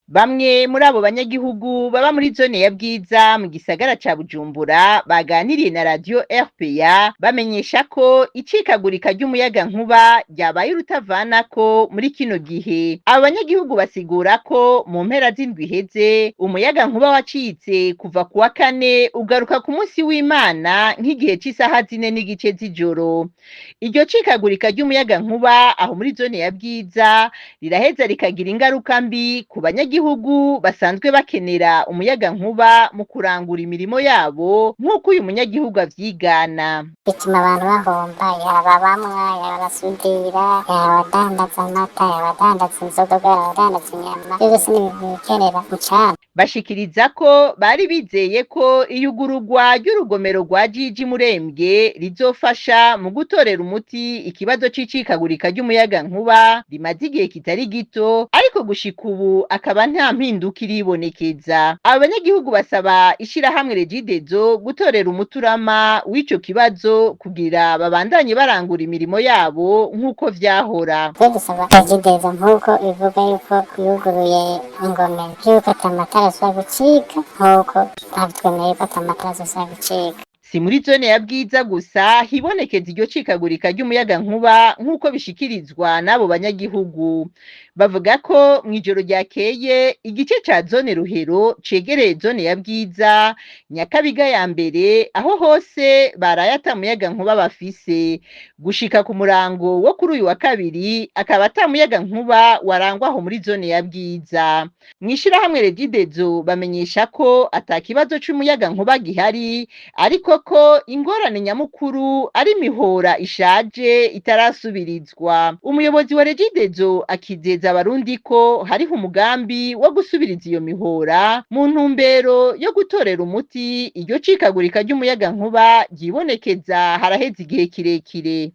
Bamwe muri abo banyagihugu baba muri zone ya Bwiza mu gisagara ca Bujumbura baganiriye na radio RPA bamenyesha ko icikagurika ry'umuyagankuba ryabaye urutavanako muri kino gihe. Abo banyagihugu basigura ko mu mpera z'indwi iheze umuyagankuba wacitse kuva ku wa kane ugaruka ku munsi w'Imana nk'igihe c'isaha 4:30 z'ijoro. Iryo cikagurika ry'umuyagankuba aho muri zone ya Bwiza riraheza rikagira ingaruka mbi ku banyagihugu basanzwe bakenera umuyagankuba mu kurangura imirimo yabo nk'uko uyu munyagihugu avyigana. Bituma abantu bahomba, yaba bamwa, yaba abasudira, yaba abadandaza amata, yaba abadandaza inzoga, yaba abadandaza inyama, ivyo vyose ni ibintu bikenera mucana. Bashikiriza ko bari bizeye ko iyugururwa ry'urugomero rwa Jiji Murembwe rizofasha mu gutorera umuti ikibazo c'icikagurika ry'umuyagankuba rimaze igihe kitari gito, ariko gushika ubu akaba nta mpinduka iribonekeza. Abanyagihugu basaba ishirahamwe Regidezo gutorera umuturama w'ico kibazo kugira babandanye barangura imirimo yabo nk'uko vyahora. Twe dusaba Regidezo nk'uko ivuga yuko yuguruye ingomero yuko atamatara asubira gucika, nk'uko babitwemereye ko atamatara azosubira gucika. Si muri zone ya Bwiza gusa hibonekeza iryo cikagurika ry'umuyagankuba nk'uko bishikirizwa n'abo banyagihugu. Bavuga ko mw'ijoro ryakeye igice ca zone Ruhero cegereye zone ya Bwiza, Nyakabiga ya mbere, aho hose baraye ata muyagankuba bafise. Gushika ku murango wo kuri uyu wa kabiri akaba ata muyagankuba warangwaho muri zone ya Bwiza. Mw'ishirahamwe Regidezo bamenyesha ko ata kibazo c'umuyagankuba gihari, ariko ko ingorane nyamukuru ari imihora ishaje itarasubirizwa. Umuyobozi wa Regidezo akizeza abarundi ko hariho umugambi wo gusubiriza iyo mihora mu ntumbero yo gutorera umuti iryo cikagurika ry'umuyagankuba ryibonekeza haraheze igihe kirekire.